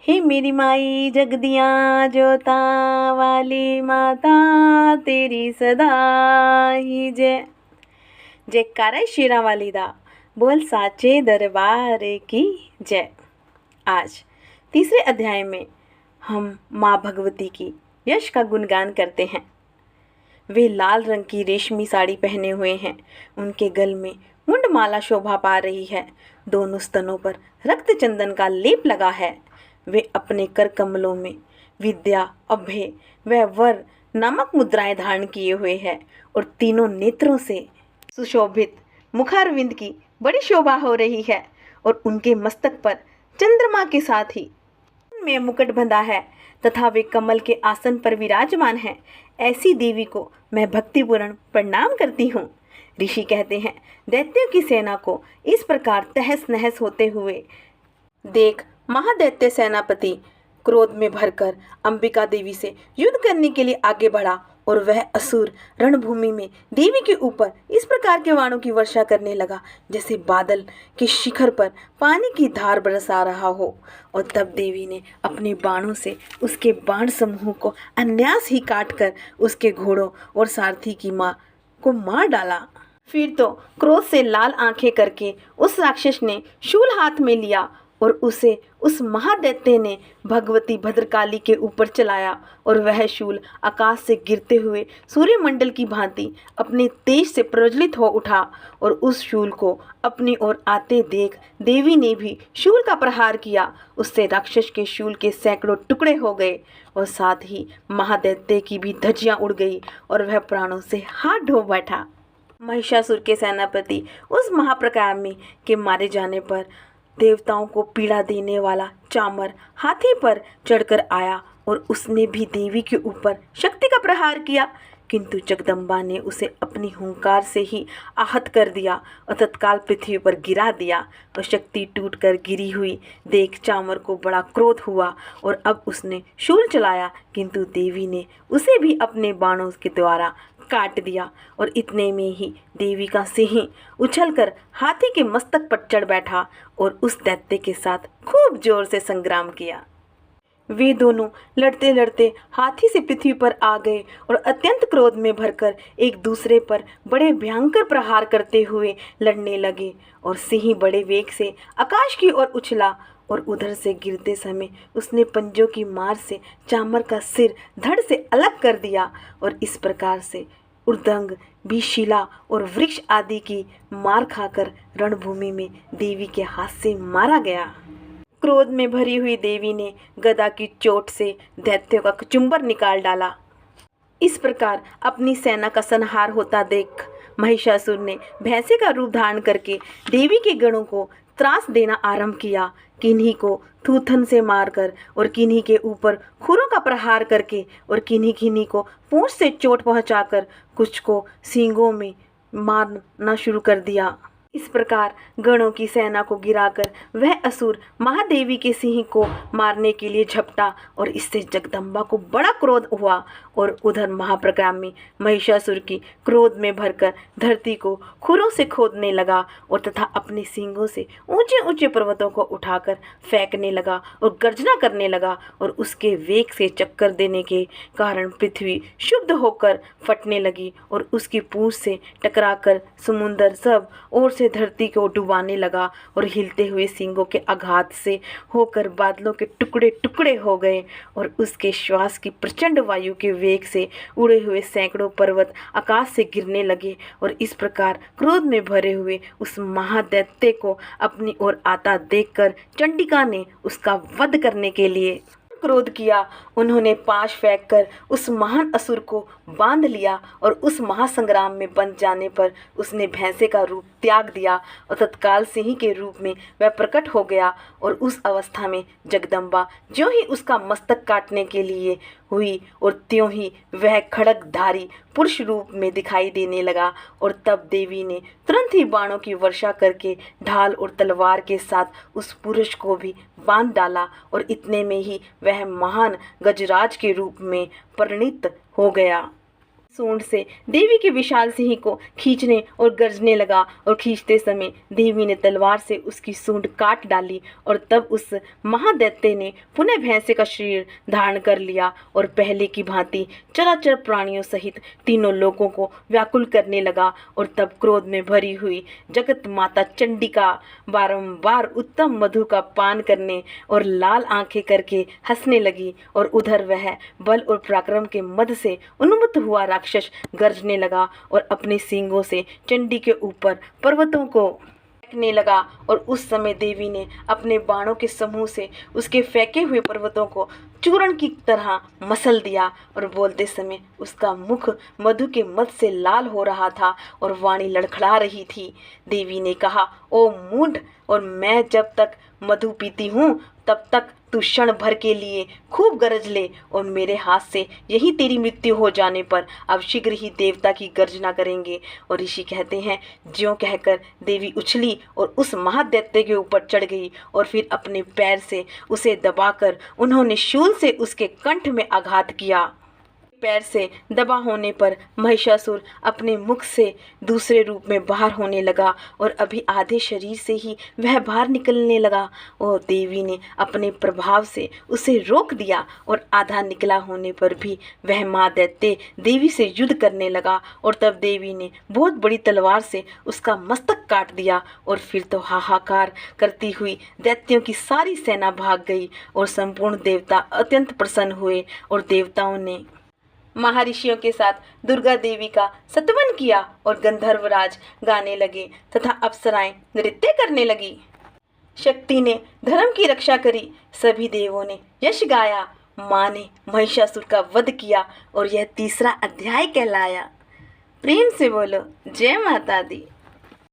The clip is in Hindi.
हे मेरी माई जगदियाँ जोता वाली माता तेरी सदा ही जय। जयकारा शेरा वाली दा बोल साचे दरबार की जय। आज तीसरे अध्याय में हम माँ भगवती की यश का गुणगान करते हैं। वे लाल रंग की रेशमी साड़ी पहने हुए हैं। उनके गल में मुंडमाला शोभा पा रही है। दोनों स्तनों पर रक्त चंदन का लेप लगा है। वे अपने कर कमलों में विद्या, अभय व वर नामक मुद्राएं धारण किए हुए हैं और तीनों नेत्रों से सुशोभित मुखारविंद की बड़ी शोभा हो रही है और उनके मस्तक पर चंद्रमा के साथ ही में मुकुट बंधा है तथा वे कमल के आसन पर विराजमान हैं। ऐसी देवी को मैं भक्तिपूर्ण प्रणाम करती हूँ। ऋषि कहते हैं, दैत्यों की सेना को इस प्रकार तहस नहस होते हुए देख महादैत्य सेनापति क्रोध में भरकर अंबिका देवी से युद्ध करने के लिए आगे बढ़ा और वह असुर रणभूमि में देवी के ऊपर इस प्रकार के बाणों की वर्षा करने लगा जैसे बादल के शिखर पर पानी की धार बरसा रहा हो। और तब देवी ने अपने बाणों से उसके बाण समूह को अन्यास ही काटकर उसके घोड़ों और सारथी की मां को मार डाला। फिर तो क्रोध से लाल आंखें करके उस राक्षस ने शूल हाथ में लिया और उसे उस महादैत्य ने भगवती भद्रकाली के ऊपर चलाया और वह शूल आकाश से गिरते हुए सूर्यमंडल की भांति अपने तेज से प्रज्वलित हो उठा और उस शूल को अपनी ओर आते देख देवी ने भी शूल का प्रहार किया। उससे राक्षस के शूल के सैकड़ों टुकड़े हो गए और साथ ही महादैत्य की भी धज्जियां उड़ गई और वह प्राणों से हाथ धो बैठा। महिषासुर के सेनापति उस महाप्रकामी के मारे जाने पर देवताओं को पीड़ा देने वाला चामर हाथी पर चढ़कर आया और उसने भी देवी के ऊपर शक्ति का प्रहार किया, किंतु जगदम्बा ने उसे अपनी हुंकार से ही आहत कर दिया और तत्काल पृथ्वी पर गिरा दिया। और शक्ति टूटकर गिरी हुई देख चामर को बड़ा क्रोध हुआ और अब उसने शूल चलाया, किंतु देवी ने उसे भी अपने बाणों के द्वारा काट दिया और इतने में ही देवी का सिंह उछलकर हाथी के मस्तक पर चढ़ बैठा और उस दैत्य के साथ खूब जोर से संग्राम किया। वे दोनों लड़ते लड़ते हाथी से पृथ्वी पर आ गए और अत्यंत क्रोध में भरकर एक दूसरे पर बड़े भयंकर प्रहार करते हुए लड़ने लगे और सिंह बड़े वेग से आकाश की ओर उछला और उधर से गिरते समय उसने पंजों की मार से चामर का सिर धड़ से अलग कर दिया और इस प्रकार से उर्दंग भी शिला और वृक्ष आदि की मार खाकर रणभूमि में देवी के हाथ से मारा गया। क्रोध में भरी हुई देवी ने गदा की चोट से दैत्यों का कचुम्बर निकाल डाला। इस प्रकार अपनी सेना का संहार होता देख महिषासुर ने भैंसे का रूप धारण करके देवी के गणों को त्रास देना आरंभ किया। किन्हीं को थूथन से मारकर और किन्हीं के ऊपर खुरों का प्रहार करके और किन्हीं किन्हीं को पूंछ से चोट पहुंचाकर कुछ को सींगों में मारना शुरू कर दिया। इस प्रकार गणों की सेना को गिराकर वह असुर महादेवी के सिंह को मारने के लिए झपटा और इससे जगदम्बा को बड़ा क्रोध हुआ और उधर महाप्रकामी महिषासुर की क्रोध में भरकर धरती को खुरों से खोदने लगा और तथा अपने सींगों से ऊंचे ऊंचे पर्वतों को उठाकर फेंकने लगा और गर्जना करने लगा और उसके वेग से चक्कर देने के कारण पृथ्वी शुद्ध होकर फटने लगी और उसकी पूंछ से टकराकर समुंदर सब ओर से धरती को डुबाने लगा और हिलते हुए सींगों के आघात से होकर बादलों के टुकड़े टुकड़े हो गए और उसके श्वास की प्रचंड वायु के वेग से उड़े हुए सैकड़ों पर्वत आकाश से गिरने लगे। और इस प्रकार क्रोध में भरे हुए उस महादैत्य को अपनी ओर आता देखकर चंडिका ने उसका वध करने के लिए क्रोध किया। उन्होंने पाश फेंककर उस महान असुर को बांध लिया और उस महासंग्राम में बंध जाने पर उसने भैंसे का रूप त्याग दिया और तत्काल सिंह के रूप में वह प्रकट हो गया। और उस अवस्था में जगदम्बा ज्यों ही उसका मस्तक काटने के लिए हुई और त्यों ही वह खड्गधारी पुरुष रूप में दिखाई देने लगा। और तब देवी ने तुरंत ही बाणों की वर्षा करके ढाल और तलवार के साथ उस पुरुष को भी बांध डाला और इतने में ही वह महान गजराज के रूप में परिणित हो गया। सूंड से देवी के विशाल सिंह को खींचने और गरजने लगा और खींचते समय देवी ने तलवार से उसकी सूंड काट डाली और तब उस महादैत्य ने पुनः भैंसे का शरीर धारण कर लिया और पहले की भांति चराचर प्राणियों सहित तीनों लोगों को व्याकुल करने लगा। और तब क्रोध में भरी हुई जगत माता चंडिका बारंबार उत्तम मधु का पान करने और लाल आंखें करके हंसने लगी और उधर वह बल और पराक्रम के मद से उन्मत्त हुआ राक्षस गरजने लगा और अपने सींगों से चंडी के ऊपर पर्वतों को फेंकने लगा। और उस समय देवी ने अपने बाणों के समूह से उसके फेंके हुए पर्वतों को चूर्ण की तरह मसल दिया और बोलते समय उसका मुख मधु के मद से लाल हो रहा था और वाणी लड़खड़ा रही थी। देवी ने कहा, ओ मूढ़, और मैं जब तक मधु पीती हूँ तब तक तू क्षण भर के लिए खूब गरज ले और मेरे हाथ से यही तेरी मृत्यु हो जाने पर अब शीघ्र ही देवता की गर्जना करेंगे। और ऋषि कहते हैं, ज्यों कहकर देवी उछली और उस महादैत्य के ऊपर चढ़ गई और फिर अपने पैर से उसे दबाकर उन्होंने शूल से उसके कंठ में आघात किया। पैर से दबा होने पर महिषासुर अपने मुख से दूसरे रूप में बाहर होने लगा और अभी आधे शरीर से ही वह बाहर निकलने लगा और देवी ने अपने प्रभाव से उसे रोक दिया और आधा निकला होने पर भी वह माँ दैत्य देवी से युद्ध करने लगा। और तब देवी ने बहुत बड़ी तलवार से उसका मस्तक काट दिया और फिर तो हाहाकार करती हुई दैत्यों की सारी सेना भाग गई और संपूर्ण देवता अत्यंत प्रसन्न हुए और देवताओं ने महर्षियों के साथ दुर्गा देवी का स्तवन किया और गंधर्वराज गाने लगे तथा अप्सराएं नृत्य करने लगी। शक्ति ने धर्म की रक्षा करी, सभी देवों ने यश गाया, माँ ने महिषासुर का वध किया और यह तीसरा अध्याय कहलाया। प्रेम से बोलो जय माता दी।